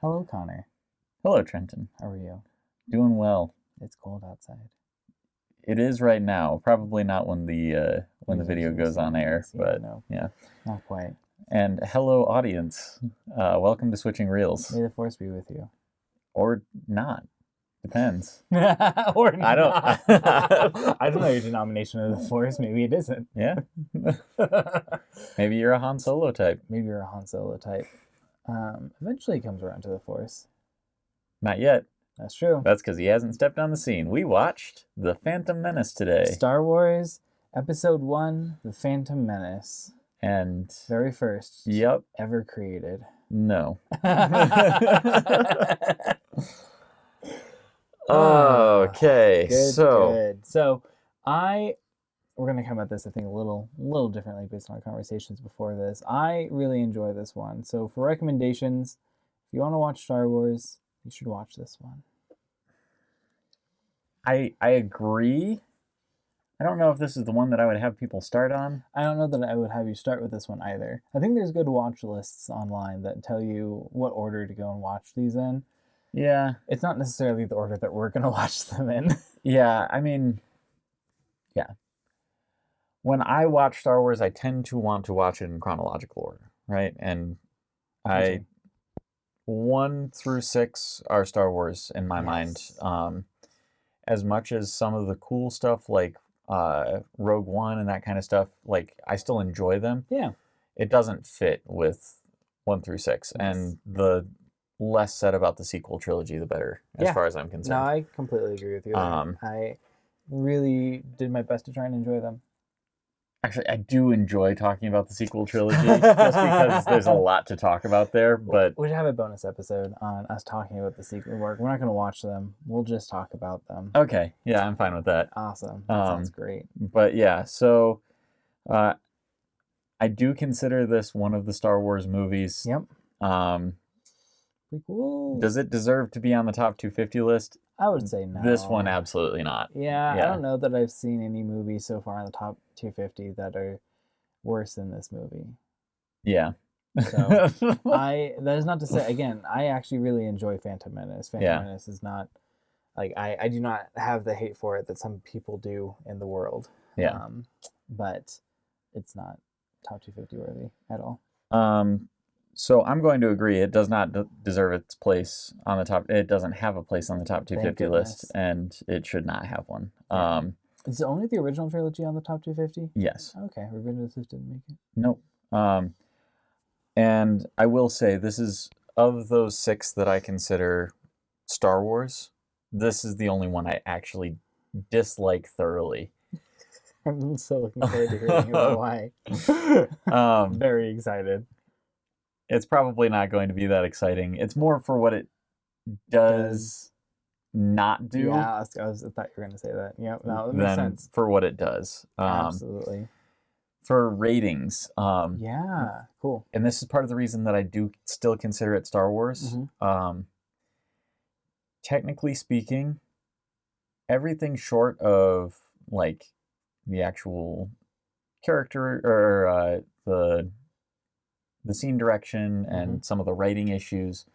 Hello, Connor. Hello, Trenton. How are you? Doing well. It's cold outside. It is right now. Probably not when the video goes on air, but no, yeah. not quite. And hello, audience. Welcome to Switching Reels, May the force be with you. or not. Depends. Or I don't. I don't know your denomination of the force. Maybe it isn't. Yeah. Maybe you're a Han Solo type. Maybe you're a Han Solo type. Eventually he comes around to the force. Not yet. That's true. That's because he hasn't stepped on the scene. We watched The Phantom Menace today. Star Wars Episode 1, The Phantom Menace. And very first. Yep. Ever created. No. Okay. Good. So we're gonna come at this, I think, a little differently based on our conversations before this. I really enjoy this one. So for recommendations, if you want to watch Star Wars, you should watch this one. I agree. I don't know if this is the one that I would have people start on. I don't know that I would have you start with this one either. I think there's good watch lists online that tell you what order to go and watch these in. Yeah. It's not necessarily the order that we're going to watch them in. Yeah, I mean, yeah. When I watch Star Wars, I tend to want to watch it in chronological order, right? And 1 through 6 are Star Wars in my mind. As much as some of the cool stuff like Rogue One and that kind of stuff, like I still enjoy them. Yeah. It doesn't fit with 1 through 6. Yes. And the less said about the sequel trilogy, the better, as far as I'm concerned. No, I completely agree with you. I really did my best to try and enjoy them. Actually, I do enjoy talking about the sequel trilogy, just because there's a lot to talk about there. But we should have a bonus episode on us talking about the sequel work. We're not going to watch them. We'll just talk about them. Okay, yeah, I'm fine with that. Awesome. That sounds great. But yeah, so I do consider this one of the Star Wars movies. Yep. Prequel. Does it deserve to be on the top 250 list? I would say no. This one, absolutely not. Yeah, I don't know that I've seen any movies so far on the top 250 that are worse than this movie. Yeah. So that is not to say, again, I actually really enjoy Phantom Menace. Phantom Menace is not, like, I do not have the hate for it that some people do in the world. Yeah. But it's not top 250 worthy at all. So I'm going to agree. It does not deserve its place on the top. It doesn't have a place on the top 250 list, and it should not have one. Is it only the original trilogy on the top 250? Yes. Okay, Revisionist didn't make it. Nope. And I will say, this is, of those 6 that I consider Star Wars, this is the only one I actually dislike thoroughly. I'm so looking forward to hearing about why. Very excited. It's probably not going to be that exciting. It's more for what it does not do. Yeah, I thought you were going to say that. Yep, no, that makes sense. For what it does. Absolutely. For ratings. Yeah, cool. And this is part of the reason that I do still consider it Star Wars. Mm-hmm. Technically speaking, everything short of like the actual character or the scene direction and some of the writing issues.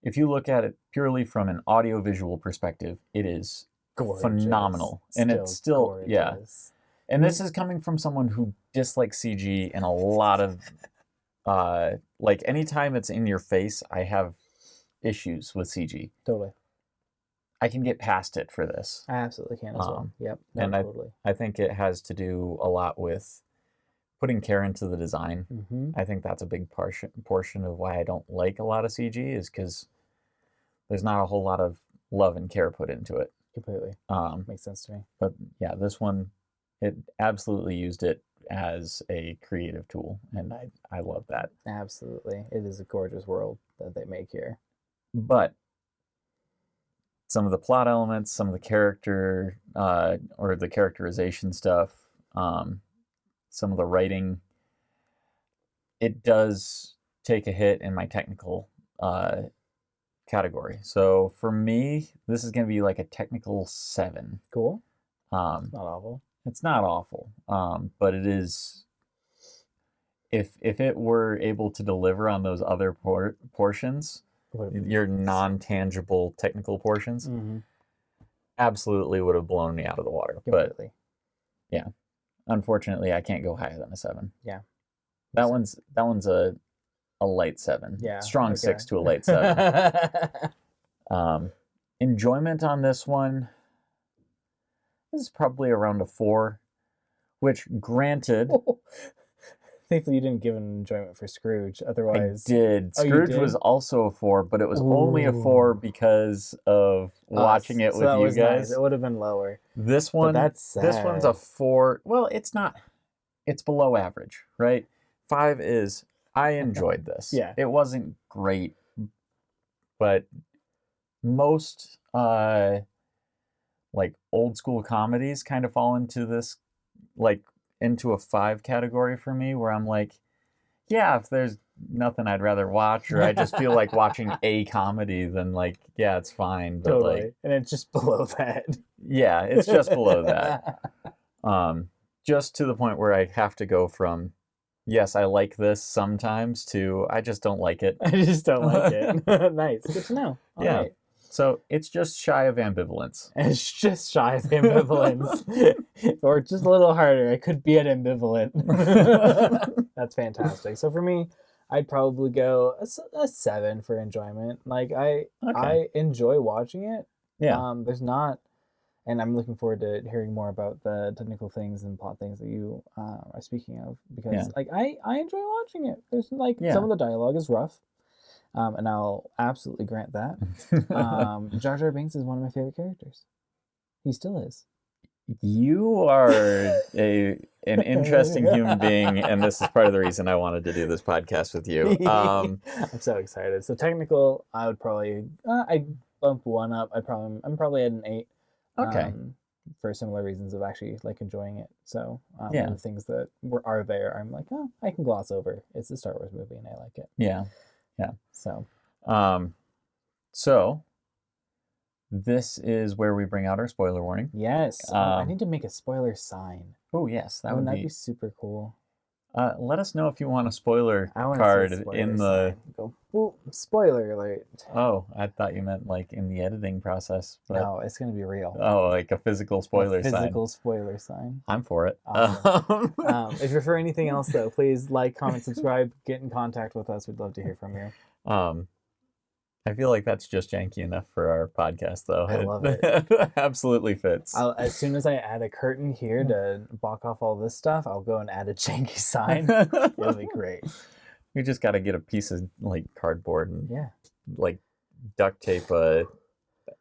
If you look at it purely from an audiovisual perspective, it is phenomenal. And it's still gorgeous. Yeah. And this is coming from someone who dislikes CG and a lot of like anytime it's in your face, I have issues with CG. Totally. I can get past it for this. I absolutely can as well. Yep. No, and totally. I think it has to do a lot with putting care into the design. I think that's a big portion of why I don't like a lot of CG, is because there's not a whole lot of love and care put into it. Completely. Makes sense to me. But yeah, this one, it absolutely used it as a creative tool, and I love that. Absolutely. It is a gorgeous world that they make here. But some of the plot elements, some of the character or the characterization stuff, some of the writing, it does take a hit in my technical category. So for me, this is going to be like a technical 7. Cool. Not awful. It's not awful, but it is if it were able to deliver on those other portions, your non-tangible technical portions, absolutely would have blown me out of the water. Completely. But yeah, unfortunately, I can't go higher than a 7. Yeah. That one's a light 7. Yeah. Strong 6 to a light 7. Enjoyment on this one is probably around a 4, which, granted, Thankfully you didn't give an enjoyment for Scrooge. Otherwise, I did. Oh, you Scrooge did? was also a 4, but it was only a 4 because of watching it so with that you was guys. Nice. It would have been lower. This But one, that's this one's a 4. Well, it's not. It's below average, right? 5 is, I enjoyed this. Yeah. It wasn't great, but most like old school comedies kind of fall into this, like, into a 5 category for me, where I'm like, yeah, if there's nothing I'd rather watch, or I just feel like watching a comedy, then, like, yeah, it's fine. But Totally. like, And it's just below that. yeah, it's just below that. Just to the point where I have to go from, yes, I like this sometimes, to I just don't like it. I just don't like it. Nice. Good to know. All Yeah. right. So it's just shy of ambivalence. It's just shy of ambivalence. Or just a little harder. I could be at ambivalent. That's fantastic. So for me, I'd probably go a 7 for enjoyment. Like, I enjoy watching it. Yeah. There's not, and I'm looking forward to hearing more about the technical things and plot things that you are speaking of, because like I enjoy watching it. There's like some of the dialogue is rough. And I'll absolutely grant that. Jar Jar Binks is one of my favorite characters. He still is. You are an interesting human being, and this is part of the reason I wanted to do this podcast with you. I'm so excited. So technical, I would probably I bump 1 up. I'm probably at an 8. Okay. For similar reasons of actually like enjoying it. So the things that are there, I'm like, oh, I can gloss over. It's a Star Wars movie, and I like it. Yeah. Yeah. So, so this is where we bring out our spoiler warning. Yes. I need to make a spoiler sign. Oh, yes, that would be super cool. Let us know if you want a spoiler card in the. Go, well, spoiler alert. Oh, I thought you meant like in the editing process. But... No, it's gonna be real. Oh, like a physical spoiler sign. Physical spoiler sign. I'm for it. Awesome. If you're for anything else, though, please like, comment, subscribe, get in contact with us. We'd love to hear from you. I feel like that's just janky enough for our podcast, though. I love it. Absolutely fits. As soon as I add a curtain here to block off all this stuff, I'll go and add a janky sign. It'll be great. We just got to get a piece of like cardboard and like duct tape a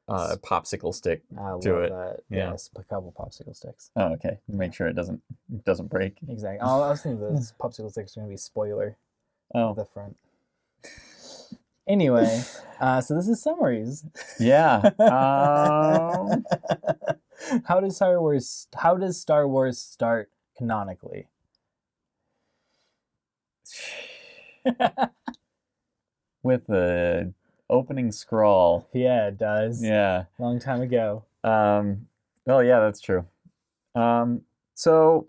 popsicle stick to it. That. Yeah. Yes, a couple popsicle sticks. Oh, okay. Make sure it doesn't break. Exactly. I was thinking those popsicle sticks are gonna be spoiler. At the front. Anyway, so this is summaries. Yeah. How does Star Wars start canonically? With the opening scroll. Yeah, it does. Yeah. Long time ago. Well, yeah, that's true. So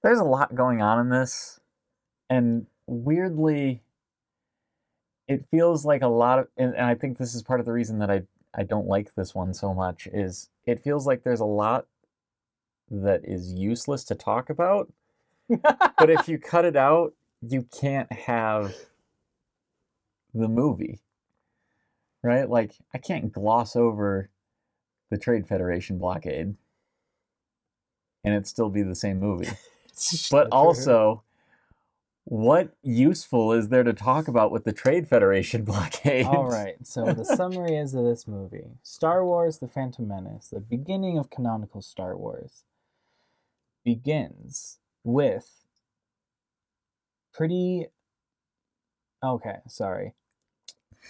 there's a lot going on in this, and weirdly, it feels like a lot of, and I think this is part of the reason that I don't like this one so much, is it feels like there's a lot that is useless to talk about, but if you cut it out, you can't have the movie, right? Like, I can't gloss over the Trade Federation blockade and it still be the same movie. But also, what useful is there to talk about with the Trade Federation blockade? All right, so the summary is of this movie. Star Wars: The Phantom Menace, the beginning of canonical Star Wars, begins with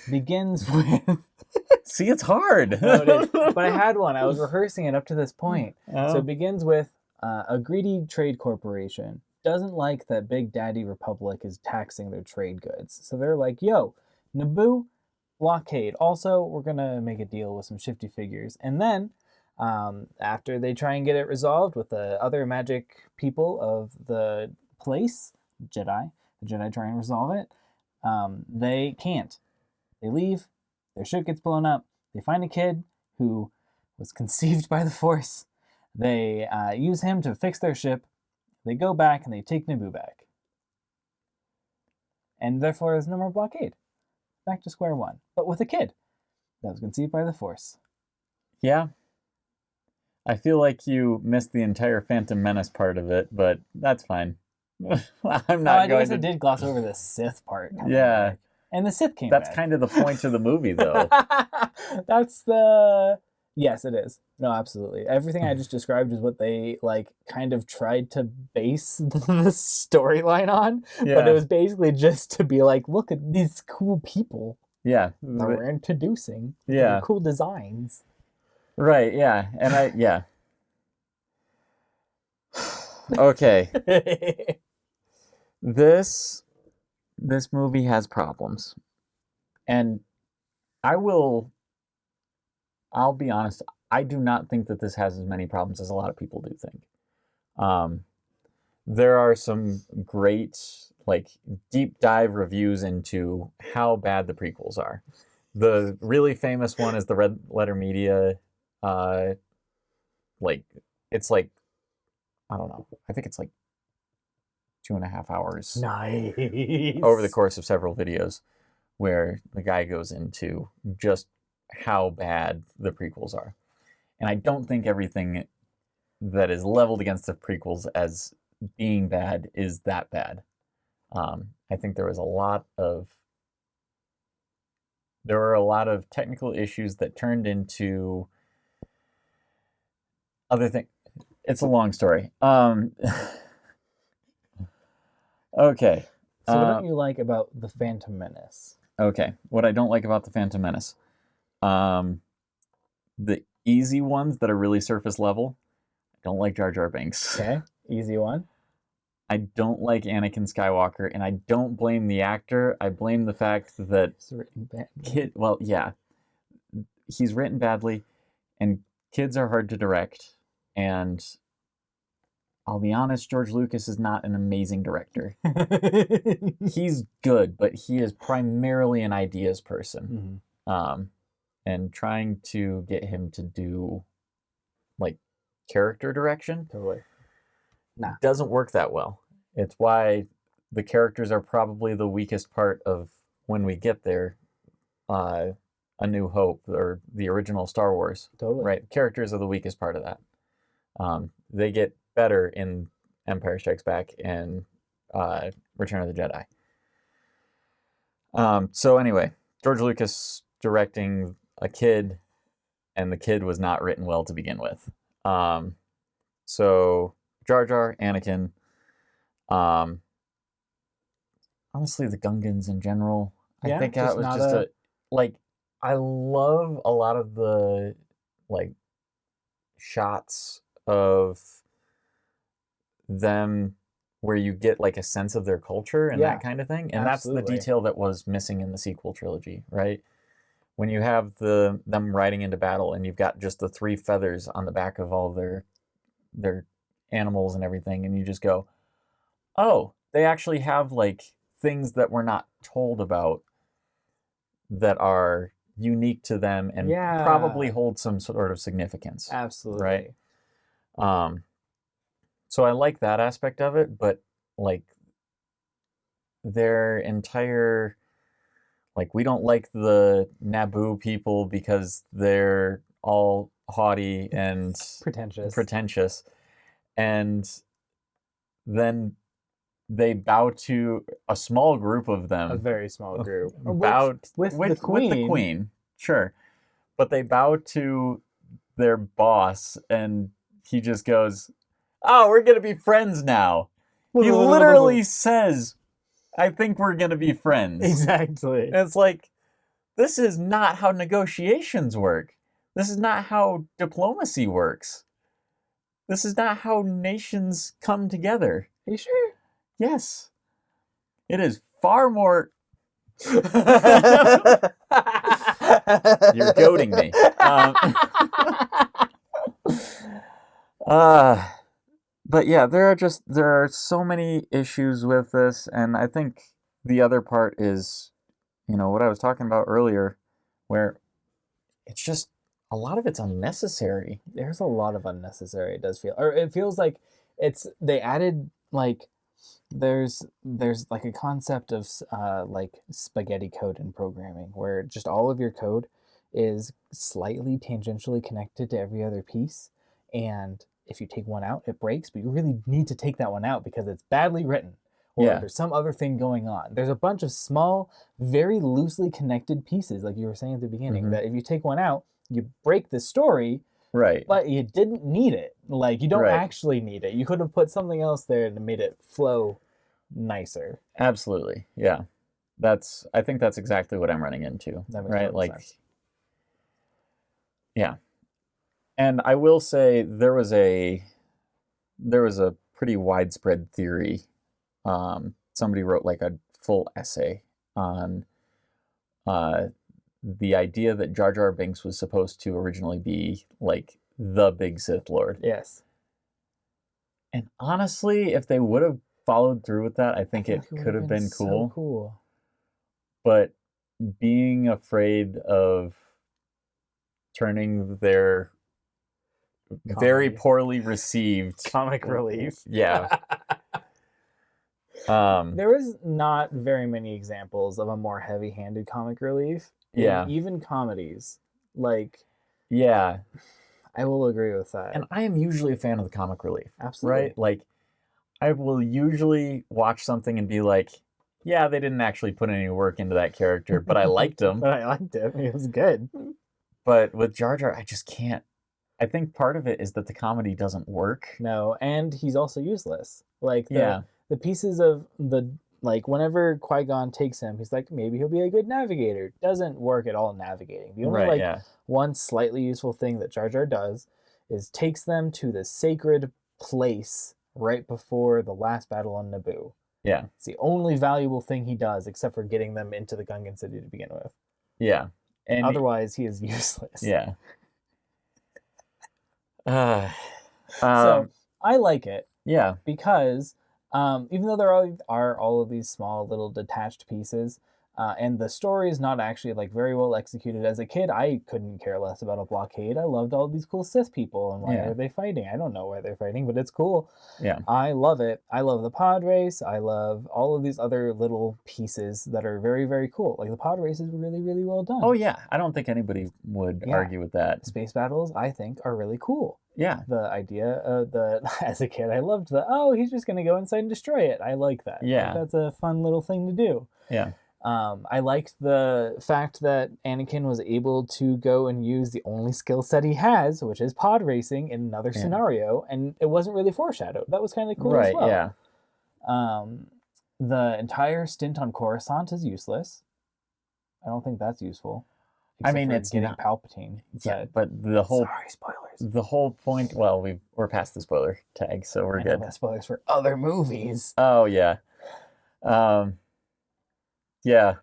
begins with... See, it's hard. No, but I had one. I was rehearsing it up to this point. Oh. So it begins with a greedy trade corporation doesn't like that Big Daddy Republic is taxing their trade goods. So they're like, yo, Naboo, blockade. Also, we're going to make a deal with some shifty figures. And then After they try and get it resolved with the other magic people of the place, the Jedi try and resolve it. They can't. They leave. Their ship gets blown up. They find a kid who was conceived by the Force. They use him to fix their ship. They go back and they take Naboo back. And therefore, there's no more blockade. Back to square one. But with a kid that was conceived by the Force. Yeah. I feel like you missed the entire Phantom Menace part of it, but that's fine. I'm not I guess I did gloss over the Sith part. Yeah. And the Sith came That's back. kind of the point of the movie, though. That's the... Yes, it is. No, absolutely. Everything I just described is what they, like, kind of tried to base the storyline on. Yeah. But it was basically just to be like, look at these cool people Yeah. that we're introducing. Yeah. They're cool designs. Right, yeah. And yeah. Okay. This movie has problems. And I'll be honest, I do not think that this has as many problems as a lot of people do think. There are some great, like, deep dive reviews into how bad the prequels are. The really famous one is the Red Letter Media, it's like, I don't know, I think it's like 2.5 hours. Nice. Over the course of several videos, where the guy goes into just how bad the prequels are. And I don't think everything that is leveled against the prequels as being bad is that bad. I think there were a lot of technical issues that turned into other things. It's a long story. Okay. So what don't you like about The Phantom Menace? Okay. What I don't like about The Phantom Menace. The easy ones that are really surface level. I don't like Jar Jar Binks. Okay. Easy one. I don't like Anakin Skywalker, and I don't blame the actor. I blame the fact that It's written bad. he's written badly, and kids are hard to direct. And I'll be honest, George Lucas is not an amazing director. He's good, but he is primarily an ideas person. Mm-hmm. And trying to get him to do, like, character direction Totally. doesn't work that well. It's why the characters are probably the weakest part of when we get there. A New Hope or the original Star Wars. Totally. Right. Characters are the weakest part of that. They get better in Empire Strikes Back and Return of the Jedi. So anyway, George Lucas directing a kid, and the kid was not written well to begin with. So Jar Jar, Anakin, honestly, the Gungans in general. I think that was just I love a lot of the, like, shots of them where you get, like, a sense of their culture and that kind of thing. And absolutely. That's the detail that was missing in the sequel trilogy, right? When you have them riding into battle and you've got just the 3 feathers on the back of all their animals and everything, and you just go, oh, they actually have, like, things that we're not told about that are unique to them and probably hold some sort of significance. Absolutely. Right? So I like that aspect of it, but, like, their entire, like, we don't like the Naboo people because they're all haughty and pretentious. And then they bow to a small group of them. A very small group. With the queen. Sure. But they bow to their boss, and he just goes, oh, we're going to be friends now. He literally says, I think we're going to be friends. Exactly. And it's like, this is not how negotiations work. This is not how diplomacy works. This is not how nations come together. Are you sure? Yes. It is far more... You're goading me. But yeah, there are so many issues with this, and I think the other part is, what I was talking about earlier, where it's just a lot of it's unnecessary. There's a lot of unnecessary. It does feel, or it feels like they added like there's like a concept of like spaghetti code in programming where just all of your code is slightly tangentially connected to every other piece, and if you take one out it breaks, but you really need to take that one out because it's badly written or Yeah. there's some other thing going on. There's a bunch of small, very loosely connected pieces, like you were saying at the beginning, that if you take one out, you break the story, Right. but you didn't need it. Like, you don't Right. actually need it. You could have put something else there and made it flow nicer. Absolutely. Yeah. I think that's exactly what I'm running into. That makes Right? total Like, sense. yeah. And I will say there was a pretty widespread theory. Somebody wrote like a full essay on the idea that Jar Jar Binks was supposed to originally be like the big Sith Lord. Yes. And honestly, if they would have followed through with that, I think it could have been cool. So cool. But being afraid of turning their very poorly received comic relief. Yeah. There was not very many examples of a more heavy-handed comic relief. Yeah. Even comedies. Like, yeah. I will agree with that. And I am usually a fan of the comic relief. Absolutely. Right? Like, I will usually watch something and be like, yeah, they didn't actually put any work into that character, but I liked him. But I liked him. He was good. But with Jar Jar, I just can't. I think part of it is that the comedy doesn't work. No, and he's also useless. Like, Yeah. the pieces of the, like, whenever Qui-Gon takes him, he's like, maybe he'll be a good navigator. Doesn't work at all navigating. The only, one slightly useful thing that Jar Jar does is takes them to the sacred place right before the last battle on Naboo. Yeah. It's the only valuable thing he does, except for getting them into the Gungan city to begin with. Yeah. And otherwise, he is useless. Yeah. So, I like it. Yeah. Because even though there are all of these small little detached pieces, and the story is not actually like very well executed. As a kid, I couldn't care less about a blockade. I loved all these cool Sith people and why are they fighting? I don't know why they're fighting, but it's cool. Yeah. I love it. I love the pod race. I love all of these other little pieces that are very, very cool. Like the pod race is really, really well done. Oh yeah, I don't think anybody would argue with that. Space battles, I think, are really cool. Yeah. The idea of as a kid, I loved he's just going to go inside and destroy it. I like that. Yeah. That's a fun little thing to do. Yeah. I liked the fact that Anakin was able to go and use the only skill set he has, which is pod racing, in another scenario, and it wasn't really foreshadowed. That was kind of cool as well. Yeah. The entire stint on Coruscant is useless. I don't think that's useful. I mean, it's getting not Palpatine. but the whole sorry, spoilers. The whole point. Well, we're past the spoiler tag, so we're good. Spoilers for other movies. Oh yeah. Yeah.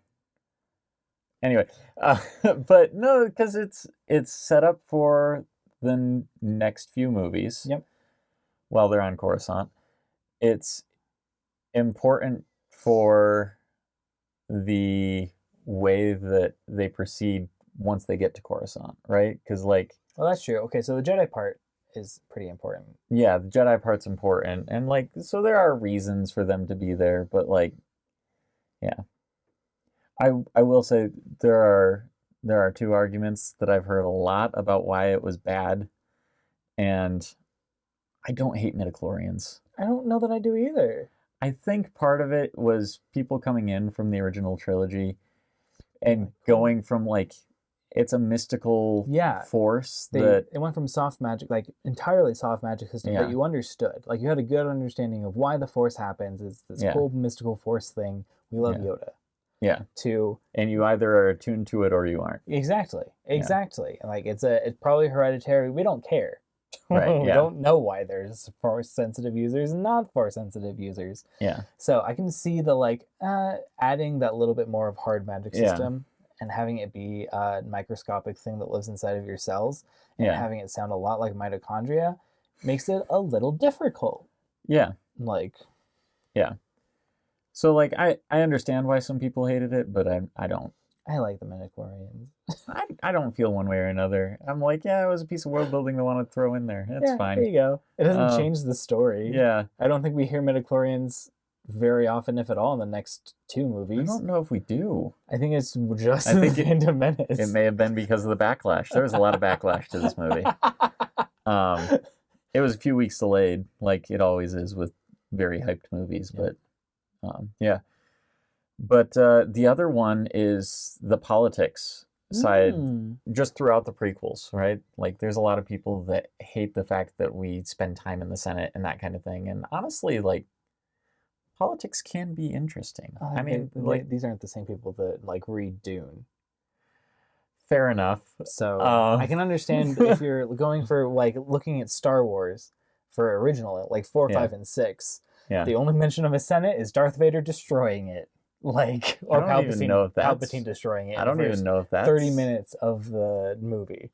Anyway, but no, because it's set up for the next few movies. Yep. While they're on Coruscant, it's important for the way that they proceed once they get to Coruscant, right? Because well, that's true. Okay, so the Jedi part is pretty important. Yeah, the Jedi part's important, and so there are reasons for them to be there, but yeah. I will say there are two arguments that I've heard a lot about why it was bad, and I don't hate midichlorians. I don't know that I do either. I think part of it was people coming in from the original trilogy and going from it's a mystical force it went from soft magic, entirely soft magic system that you understood. You had a good understanding of why the force happens. It's this cool mystical force thing. We love Yoda. Yeah. And you either are attuned to it or you aren't. Exactly. It's probably hereditary. We don't care. Right. We don't know why there's force sensitive users and not force sensitive users. Yeah. So I can see the adding that little bit more of hard magic system and having it be a microscopic thing that lives inside of your cells and Yeah. having it sound a lot like mitochondria makes it a little difficult. Yeah. Like, Yeah. So like I understand why some people hated it, but I don't. I like the midichlorians. I don't feel one way or another. I'm like, yeah, it was a piece of world building they want to throw in there. It's Yeah, fine. there you go. It doesn't change the story. Yeah. I don't think we hear midichlorians very often, if at all, in the next 2 movies. I don't know if we do. I think it's just into Menace. It may have been because of the backlash. There was a lot of backlash to this movie. It was a few weeks delayed, like it always is with very hyped movies. But yeah. But the other one is the politics side, just throughout the prequels, right? Like there's a lot of people that hate the fact that we spend time in the Senate and that kind of thing. And honestly, like, politics can be interesting. I mean, like, these aren't the same people that like read Dune. Fair enough. So I can understand if you're going for like looking at Star Wars for original, like 4, 5, and 6. Yeah. The only mention of a Senate is Darth Vader destroying it, like, or Palpatine destroying it. I don't even know if that's 30 minutes of the movie.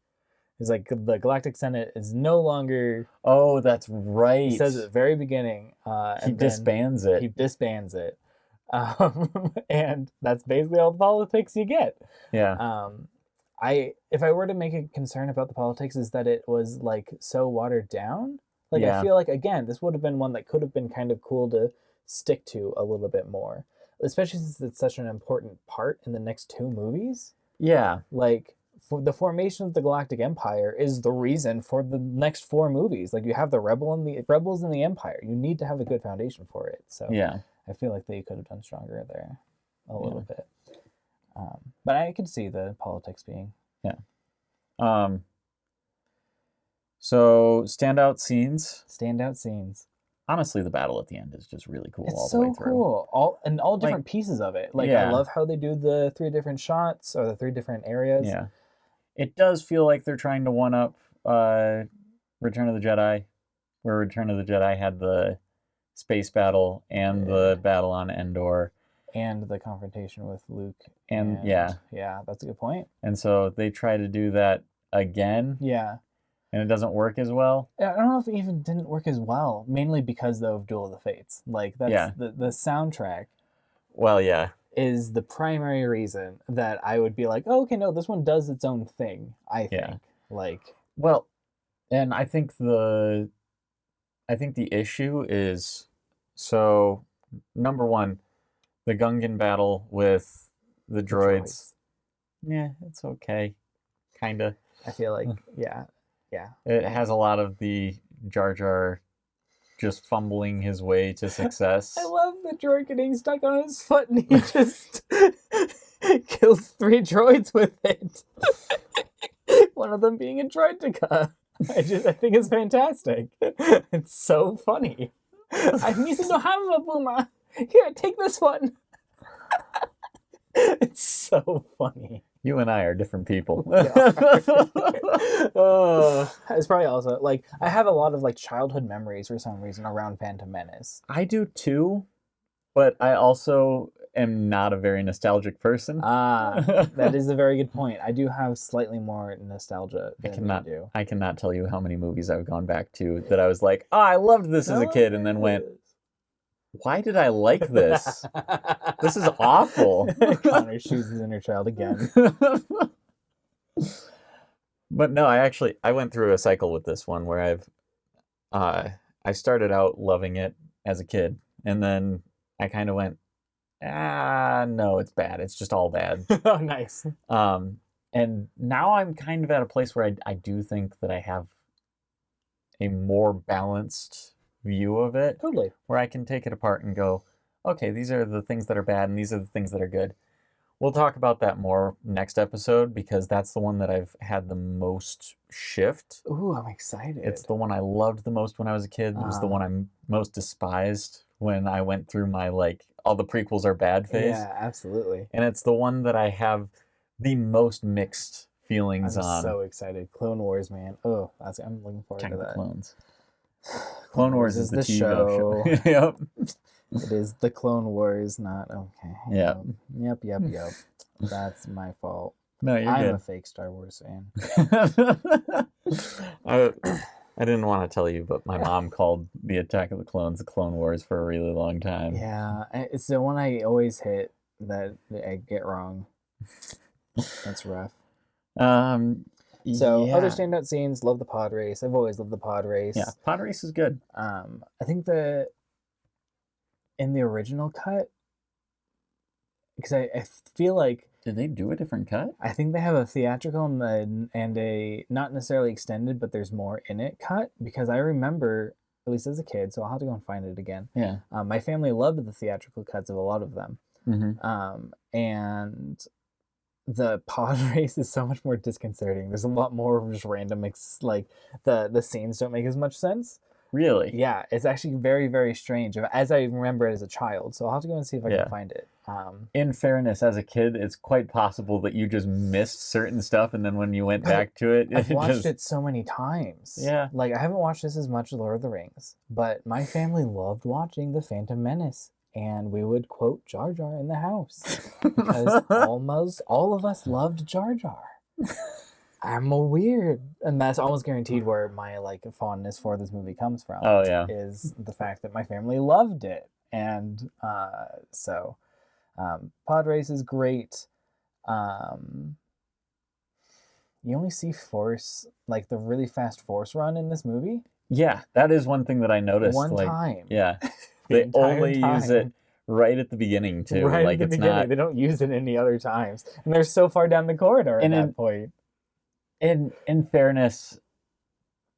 It's like the Galactic Senate is no longer. Oh, that's right. He says at the very beginning. He disbands it. He disbands it, and that's basically all the politics you get. Yeah. If I were to make a concern about the politics, is that it was like so watered down. Like, Yeah. I feel like, again, this would have been one that could have been kind of cool to stick to a little bit more, especially since it's such an important part in the next 2 movies. Yeah. Like, for the formation of the Galactic Empire is the reason for the next 4 movies. Like, you have the rebels and the Empire. You need to have a good foundation for it. So Yeah. I feel like they could have done stronger there a little bit. But I could see the politics being. Yeah. So standout scenes. Standout scenes. Honestly, the battle at the end is just really cool It's all so the way through. cool. All different pieces of it. Like, Yeah. I love how they do the 3 different shots or the 3 different areas. Yeah. It does feel like they're trying to one up Return of the Jedi, where Return of the Jedi had the space battle and the battle on Endor. And the confrontation with Luke. And yeah, that's a good point. and so they try to do that again, Yeah. and it doesn't work as well. I don't know if it even didn't work as well, mainly because, though, of Duel of the Fates. Like, that's the soundtrack Well, yeah. is the primary reason that I would be like, oh, okay, no, this one does its own thing, I think. Yeah. Like, Well, and I think the issue is, so number one, the Gungan battle with the droids. Yeah, it's okay. Kinda. I feel like, yeah. It has a lot of the Jar Jar just fumbling his way to success. I love the droid getting stuck on his foot and he just kills 3 droids with it. One of them being a droideka. I think it's fantastic. It's so funny. I'm using no hammer, Boomer. Here, take this one. It's so funny. You and I are different people. It's probably also, like, I have a lot of, like, childhood memories for some reason around Phantom Menace. I do too, but I also am not a very nostalgic person. That is a very good point. I do have slightly more nostalgia than you do. I cannot tell you how many movies I've gone back to that I was like, oh, I loved this as a kid, and then went, why did I like this? This is awful. Connor shoots his inner child again. But no, I went through a cycle with this one where I started out loving it as a kid, and then I kind of went, no, it's bad. It's just all bad. Oh, nice. And now I'm kind of at a place where I do think that I have a more balanced view of it. Totally. Where I can take it apart and go, okay, these are the things that are bad and these are the things that are good. We'll talk about that more next episode because that's the one that I've had the most shift. Ooh, I'm excited. It's the one I loved the most when I was a kid. It was the one I most despised when I went through my, like, all the prequels are bad phase. Yeah, absolutely. And it's the one that I have the most mixed feelings on. I'm so excited. Clone Wars, man. Oh, I'm looking forward to that. Clones. Clone Wars is the TV show. Yep. It is the Clone Wars, not okay. Yep. Yep. That's my fault. No, you're I'm good. a fake Star Wars fan. I didn't want to tell you, but my mom called the Attack of the Clones the Clone Wars for a really long time. Yeah, it's the one I always hit that I get wrong. That's rough. So yeah. other standout scenes, love the pod race. I've always loved the pod race. Yeah, pod race is good. I think in the original cut, because I feel like Did they do a different cut? I think they have a theatrical and a not necessarily extended, but there's more in it cut, because I remember, at least as a kid, so I'll have to go and find it again. Yeah. My family loved the theatrical cuts of a lot of them. And the pod race is so much more disconcerting. There's a lot more just random, like the scenes don't make as much sense. Really? Yeah, it's actually very, very strange, as I remember it as a child. So I'll have to go and see if I can find it. In fairness, as a kid, it's quite possible that you just missed certain stuff, and then when you went back to it, I've watched it so many times. Yeah. Like, I haven't watched this as much as Lord of the Rings, but my family loved watching The Phantom Menace, and we would quote Jar Jar in the house because almost all of us loved Jar Jar. I'm a weird, and that's almost guaranteed where my like fondness for this movie comes from. Oh yeah, is the fact that my family loved it, and so pod race is great. You only see force, like the really fast force run in this movie. Yeah, that is one thing that I noticed. One time. Yeah, they only use it right at the beginning too. Right like at the it's beginning. not. They don't use it any other times, and they're so far down the corridor at that point. In fairness,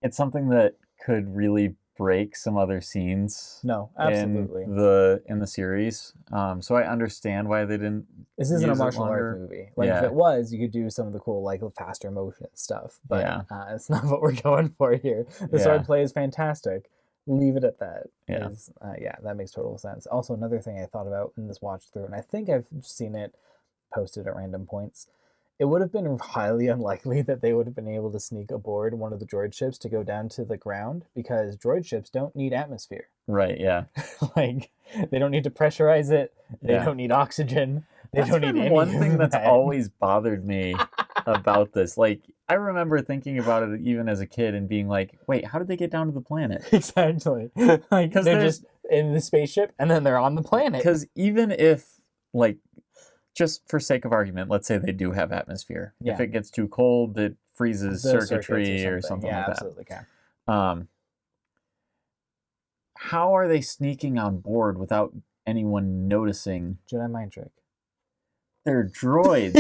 it's something that could really break some other scenes. No, absolutely. In the series, so I understand why they didn't. This isn't a martial arts movie. Like if it was, you could do some of the cool like faster motion stuff, but it's not what we're going for here. The swordplay is fantastic. Leave it at that. Yeah, that makes total sense. Also, another thing I thought about in this watch through, and I think I've seen it posted at random points. It would have been highly unlikely that they would have been able to sneak aboard one of the droid ships to go down to the ground, because droid ships don't need atmosphere. Right, yeah. Like, they don't need to pressurize it. They don't need oxygen. They don't need any one thing that's always bothered me about this. Like, I remember thinking about it even as a kid and being like, wait, how did they get down to the planet? Exactly. Like, because they're just in the spaceship and then they're on the planet. Because even if, like, just for sake of argument, let's say they do have atmosphere. Yeah. If it gets too cold, it freezes circuitry or something like that. Yeah, absolutely can. How are they sneaking on board without anyone noticing? Jedi mind trick. They're droids.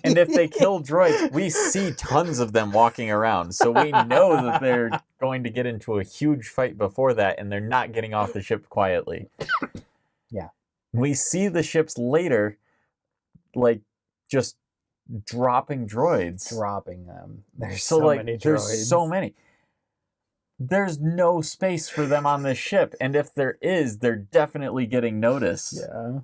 And if they kill droids, we see tons of them walking around. So we know that they're going to get into a huge fight before that, and they're not getting off the ship quietly. Yeah. We see the ships later, like, just dropping droids. Dropping them. There's so many droids. There's so many. There's no space for them on this ship. And if there is, they're definitely getting noticed. Yeah.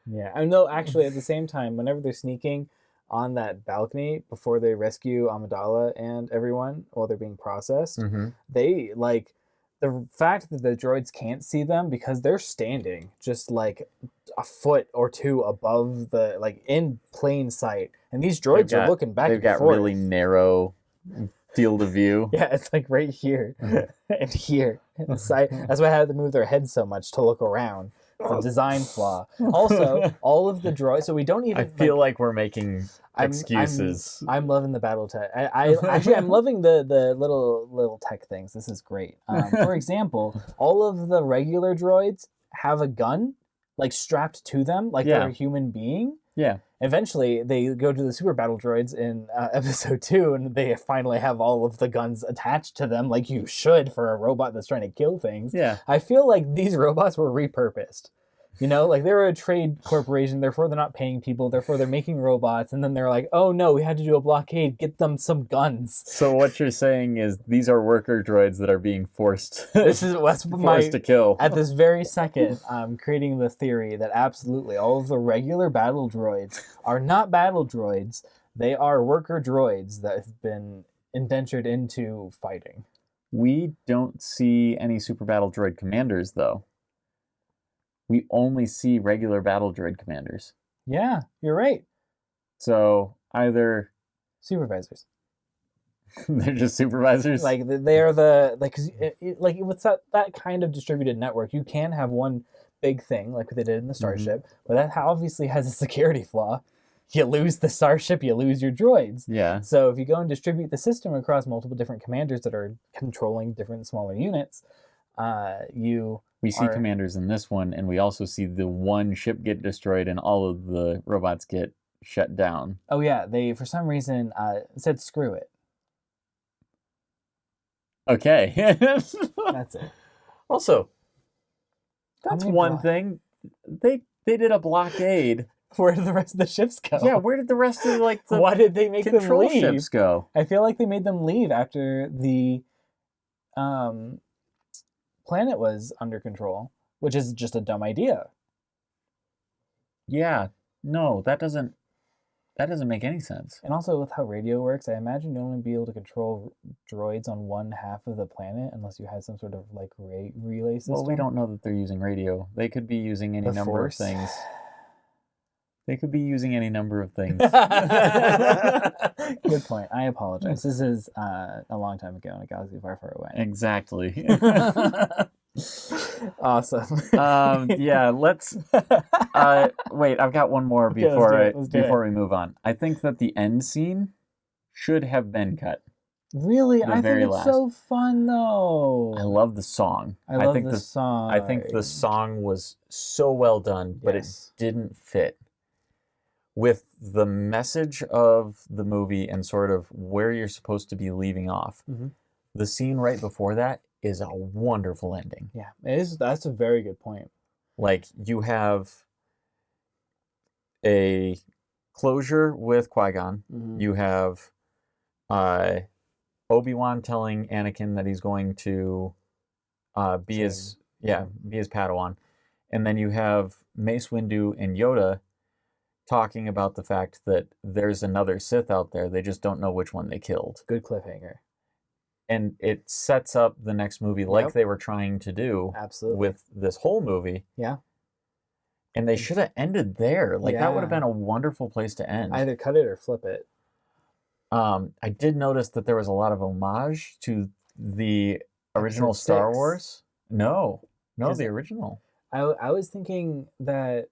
Yeah. I know, actually, at the same time, whenever they're sneaking on that balcony before they rescue Amidala and everyone while they're being processed, they, like... The fact that the droids can't see them because they're standing just like a foot or two above the, like in plain sight. And these droids are looking back and forth. They've got really narrow field of view. Yeah, it's like right here and here. And the side. That's why I had to move their heads so much to look around. It's a design flaw. Also, all of the droids, so we don't even... I feel like we're making excuses. I'm loving the battle tech. I'm loving the little tech things. This is great. For example, all of the regular droids have a gun, like strapped to them, like they're a human being. Yeah. Eventually, they go to the super battle droids in episode 2, and they finally have all of the guns attached to them, like you should for a robot that's trying to kill things. Yeah. I feel like these robots were repurposed. You know, like they're a trade corporation, therefore they're not paying people, therefore they're making robots, and then they're like, oh no, we had to do a blockade, get them some guns. So what you're saying is these are worker droids that are being forced forced to kill. At this very second, I'm creating the theory that absolutely all of the regular battle droids are not battle droids, they are worker droids that have been indentured into fighting. We don't see any super battle droid commanders, though. We only see regular battle droid commanders. Yeah, you're right. So either Supervisors. they're just supervisors. Like they're the like, 'cause like with that kind of distributed network, you can have one big thing like they did in the Starship, but that obviously has a security flaw. You lose the Starship, you lose your droids. Yeah. So if you go and distribute the system across multiple different commanders that are controlling different smaller units, we see commanders in this one, and we also see the one ship get destroyed and all of the robots get shut down. Oh yeah, they for some reason said screw it. Okay. That's it. Also, that's one thing. They did a blockade. Where did the rest of the ships go? Yeah, where did the rest of the why did they make them leave? Ships go? I feel like they made them leave after the planet was under control, which is just a dumb idea. Yeah, no, that doesn't make any sense. And also with how radio works, I imagine you'd only be able to control droids on one half of the planet unless you had some sort of like relay system. Well, we don't know that they're using radio. They could be using any number of things. They could be using any number of things. Good point. I apologize. This is a long time ago in a galaxy far, far away. Exactly. Awesome. Yeah, let's wait, I've got one more before we move on. I think that the end scene should have been cut. Really? I think it's so fun though. I love the song. I think the song. I think the song was so well done, but it didn't fit with the message of the movie and sort of where you're supposed to be leaving off. Mm-hmm. The scene right before that is a wonderful ending. Yeah, it is. That's a very good point. Like, you have a closure with Qui-Gon. Mm-hmm. You have Obi-Wan telling Anakin that he's going to be his Padawan. And then you have Mace Windu and Yoda talking about the fact that there's another Sith out there. They just don't know which one they killed. Good cliffhanger. And it sets up the next movie like they were trying to do with this whole movie. Yeah. And they should have ended there. Like, that would have been a wonderful place to end. Either cut it or flip it. I did notice that there was a lot of homage to the original Star Wars. No, the original. I was thinking that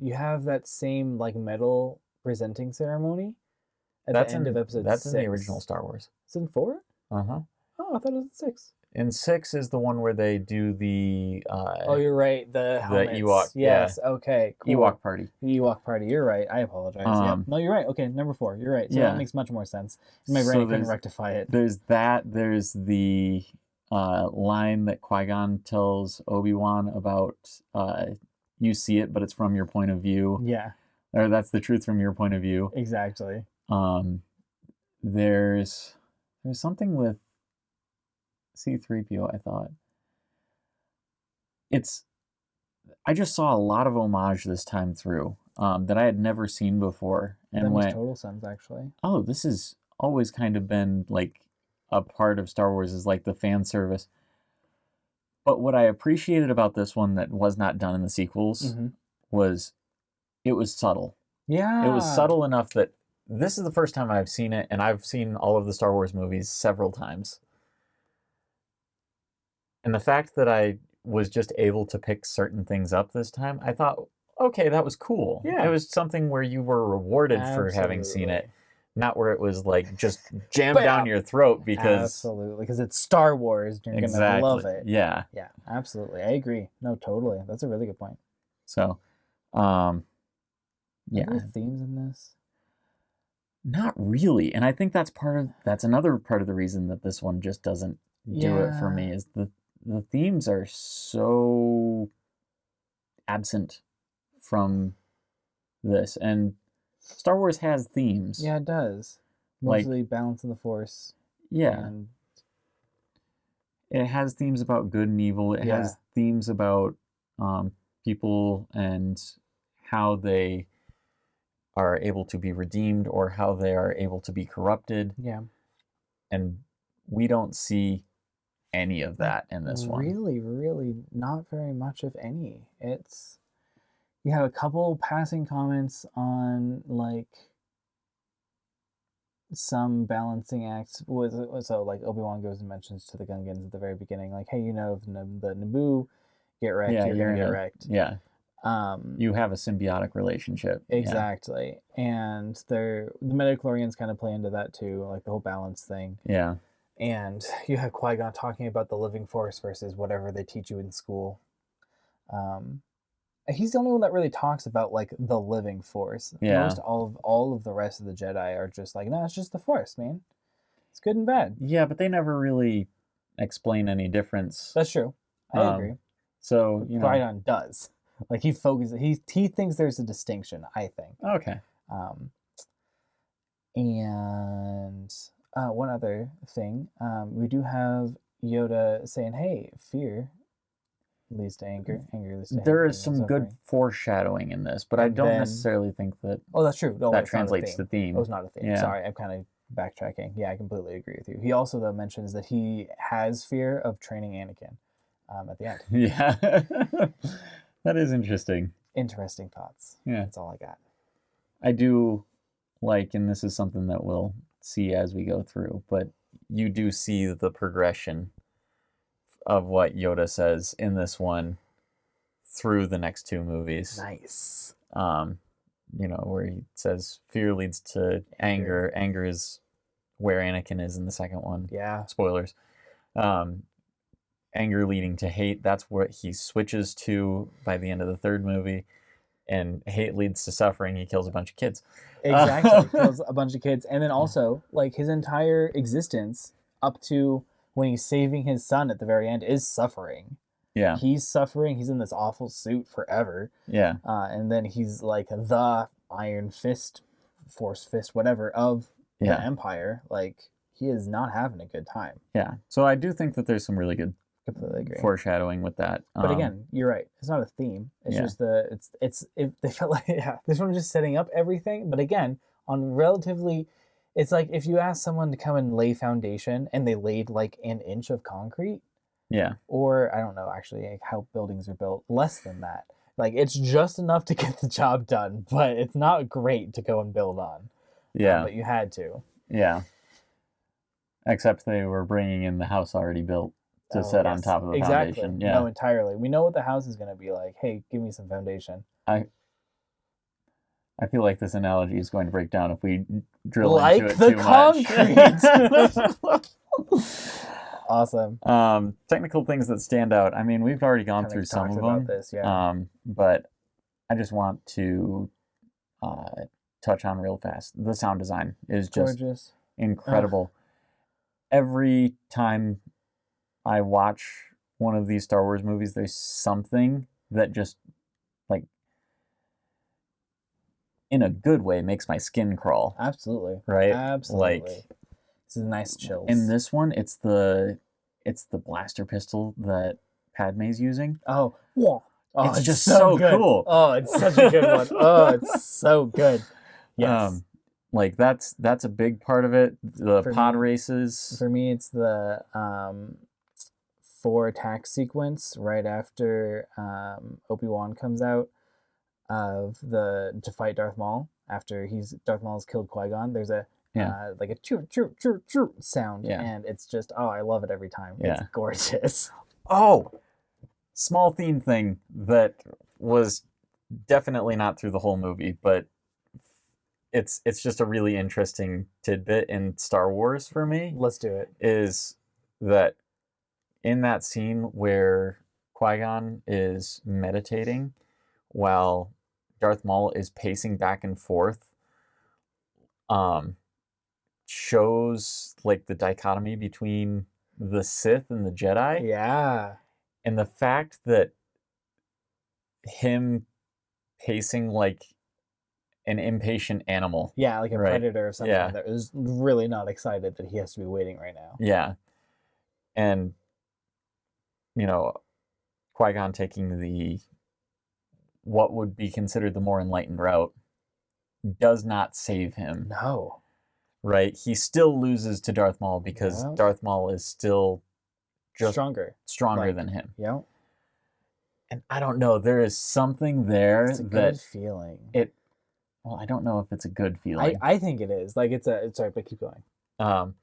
you have that same like medal presenting ceremony at the end of episode 6. That's in the original Star Wars. It's in 4? Uh-huh. Oh, I thought it was in 6. In 6 is the one where they do the oh, you're right. The helmets. Ewok. Yes. Yeah. Okay. Cool. Ewok party. The Ewok party. You're right. I apologize. Yeah. No, you're right. Okay, number 4. You're right. So that makes much more sense. In my brain, I couldn't rectify it. There's that. There's the line that Qui-Gon tells Obi-Wan about you see it, but it's from your point of view. Yeah. Or that's the truth from your point of view. Exactly. There's something with C-3PO, I thought. I just saw a lot of homage this time through that I had never seen before. And that makes total sense, actually. Oh, this has always kind of been like a part of Star Wars, is like the fan service. But what I appreciated about this one that was not done in the sequels was it was subtle. Yeah. It was subtle enough that this is the first time I've seen it, and I've seen all of the Star Wars movies several times. And the fact that I was just able to pick certain things up this time, I thought, okay, that was cool. Yeah. It was something where you were rewarded for having seen it. Not where it was like just jammed down your throat because... Absolutely, because it's Star Wars. You're going to love it. Yeah. Yeah, absolutely. I agree. No, totally. That's a really good point. So, yeah. Are there themes in this? Not really. And I think that's another part of the reason that this one just doesn't do it for me, is the themes are so absent from this. And Star Wars has themes. Yeah, it does. Mostly balance in the Force. Yeah. And it has themes about good and evil. It has themes about people and how they are able to be redeemed or how they are able to be corrupted. Yeah. And we don't see any of that in this one. Really, really not very much of any. It's... you have a couple passing comments on like some balancing acts. So like Obi-Wan goes and mentions to the Gungans at the very beginning, like, hey, if the Naboo get wrecked, Yeah, you're gonna get wrecked. Yeah. You have a symbiotic relationship. Exactly. Yeah. And the midichlorians kind of play into that too, like the whole balance thing. Yeah. And you have Qui-Gon talking about the living force versus whatever they teach you in school. He's the only one that really talks about like the living force. Yeah. Most all of the rest of the Jedi are just like, no, it's just the force, man. It's good and bad. Yeah, but they never really explain any difference. That's true. I agree. So Qui-Gon does. Like he focuses. He thinks there's a distinction. I think. Okay. And one other thing, we do have Yoda saying, "Hey, fear leads to anger. Anger leads to There is some good foreshadowing in this, but I don't necessarily think that. Oh, that's true. No, that translates to theme. Oh, it's not a theme. Yeah. Sorry, I'm kind of backtracking. Yeah, I completely agree with you. He also though mentions that he has fear of training Anakin at the end. Yeah. That is interesting. Interesting thoughts. Yeah. That's all I got. I do like, and this is something that we'll see as we go through, but you do see the progression of what Yoda says in this one through the next two movies. Nice. Where he says fear leads to anger. Anger is where Anakin is in the second one. Yeah. Spoilers. Anger leading to hate, that's what he switches to by the end of the third movie. And hate leads to suffering. He kills a bunch of kids. Exactly. He kills a bunch of kids. And then also, like, his entire existence up to when he's saving his son at the very end is suffering. Yeah. He's suffering. He's in this awful suit forever. Yeah. And then he's like the Iron Fist, Force Fist, whatever, of the Empire. Like, he is not having a good time. Yeah. So I do think that there's some really good completely agree. Foreshadowing with that. But again, you're right. It's not a theme. It's just they felt like this one was just setting up everything. But again, on relatively, it's like if you ask someone to come and lay foundation and they laid like an inch of concrete. Yeah. Or I don't know actually like how buildings are built. Less than that. Like it's just enough to get the job done, but it's not great to go and build on. Yeah. But you had to. Yeah. Except they were bringing in the house already built to set on top of the foundation. Yeah. No, entirely. We know what the house is going to be like. Hey, give me some foundation. I feel like this analogy is going to break down if we drill into it too much. Awesome. Technical things that stand out. I mean, we've already gone through some of them. This, but I just want to touch on real fast. The sound design is just gorgeous. Incredible. Every time I watch one of these Star Wars movies, there's something that just, like, in a good way, makes my skin crawl. Absolutely. Right? Absolutely. Like, this is nice chills. In this one, it's the blaster pistol that Padme's using. Oh, yeah. Oh, it's just so cool. Oh, it's such a good one. Oh, it's so good. Yes. Like that's a big part of it. The pod races. For me, it's the 4 attack sequence right after Obi-Wan comes out to fight Darth Maul after Darth Maul's killed Qui-Gon. There's a like a choo choo choo choo sound, and it's just I love it every time. It's gorgeous. Oh, small theme thing that was definitely not through the whole movie, but it's just a really interesting tidbit in Star Wars for me. Let's do it. Is that in that scene where Qui-Gon is meditating while Darth Maul is pacing back and forth, shows like the dichotomy between the Sith and the Jedi. Yeah. And the fact that him pacing like an impatient animal. Yeah, like a predator or something that is really not excited that he has to be waiting right now. Yeah. And, Qui-Gon taking what would be considered the more enlightened route does not save him. No. Right? He still loses to Darth Maul because Darth Maul is still just stronger than him. Yeah. And I don't know, there is something there It's a that good feeling. well, I don't know if it's a good feeling. I think it is. Like sorry, but keep going.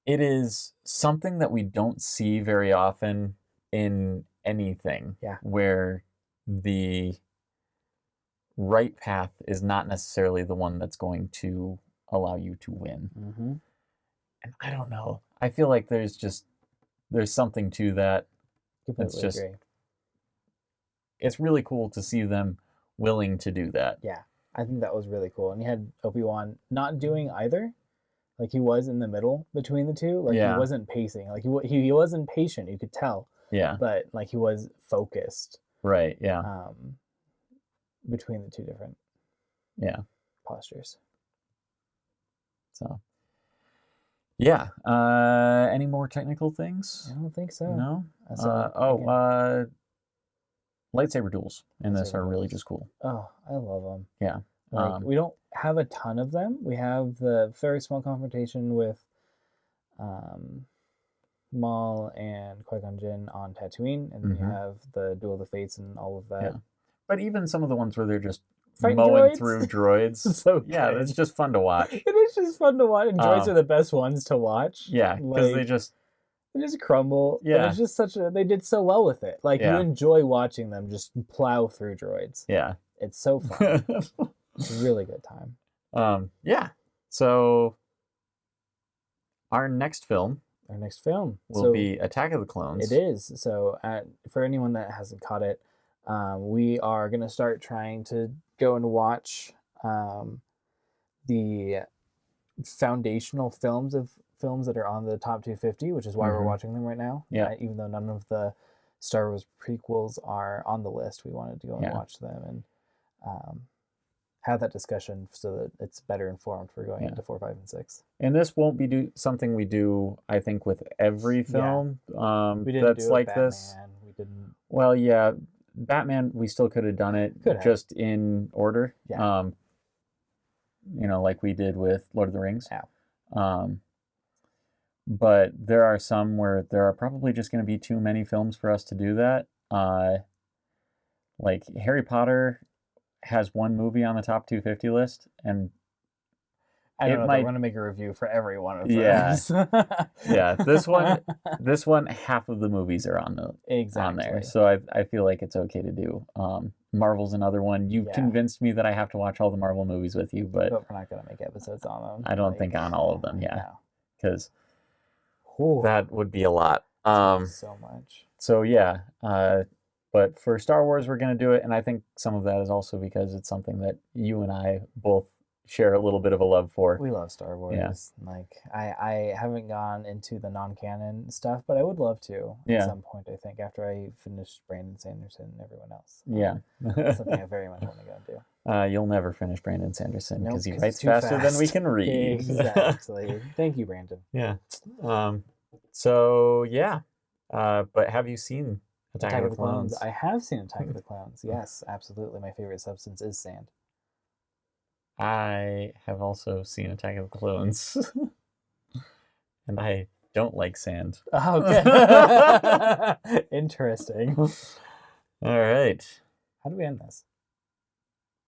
It is something that we don't see very often in anything. Yeah. Where the right path is not necessarily the one that's going to allow you to win. Mm-hmm. And I don't know. I feel like there's something to that. Completely agree. It's really cool to see them willing to do that. Yeah, I think that was really cool. And you had Obi-Wan not doing either. Like, he was in the middle between the two. Like, Yeah. he wasn't pacing. Like, he wasn't patient, you could tell. Yeah. But, like, he was focused. Right, yeah. Between the two different postures. So, yeah. Any more technical things? I don't think so. No? So, lightsaber duels in this Lightsaber are really duels. just cool. Oh, I love them. Yeah. Like, we don't have a ton of them. We have the very small confrontation with Maul and Qui-Gon Jinn on Tatooine, and then you have the Duel of the Fates and all of that. Yeah. But even some of the ones where they're just Fighting mowing droids? through droids. So yeah, good. it's just fun to watch. It is just fun to watch, and droids are the best ones to watch. Yeah, because like, they just crumble. Yeah. And it's just they did so well with it. Like, you enjoy watching them just plow through droids. Yeah. It's so fun. It's a really good time. Yeah. So our next film will be Attack of the Clones. It is. So for anyone that hasn't caught it, we are going to start trying to go and watch the foundational films that are on the top 250, which is why we're watching them right now. Yeah. Even though none of the Star Wars prequels are on the list, we wanted to go and watch them and have that discussion so that it's better informed for going into 4, 5, and 6. And this won't be something we do, I think, with every film we didn't that's do like Batman. this. We didn't. Well, yeah, Batman, we still could have done it just in order. Yeah. Like we did with Lord of the Rings. Yeah. But there are some where there are probably just going to be too many films for us to do that. Like Harry Potter has one movie on the top 250 list, and I don't know. I want to make a review for every one of those. Yeah. This one, half of the movies are on there. So I feel like it's okay to do. Marvel's another one. You convinced me that I have to watch all the Marvel movies with you, but we're not going to make episodes on them. I don't think on all of them. Yeah, because no. that would be a lot. So much. So yeah. But for Star Wars, we're going to do it, and I think some of that is also because it's something that you and I both share a little bit of a love for. We love Star Wars. Yeah. Like, I haven't gone into the non-canon stuff, but I would love to at some point, I think, after I finish Brandon Sanderson and everyone else. Yeah. That's something I very much want to go do. You'll never finish Brandon Sanderson because he writes faster than we can read. Exactly. Thank you, Brandon. Yeah. So, yeah. But have you seen Attack of the Clones? I have seen Attack of the Clones. Yes, absolutely. My favorite substance is sand. I have also seen Attack of the Clones. And I don't like sand. Okay. Interesting. All right. How do we end this?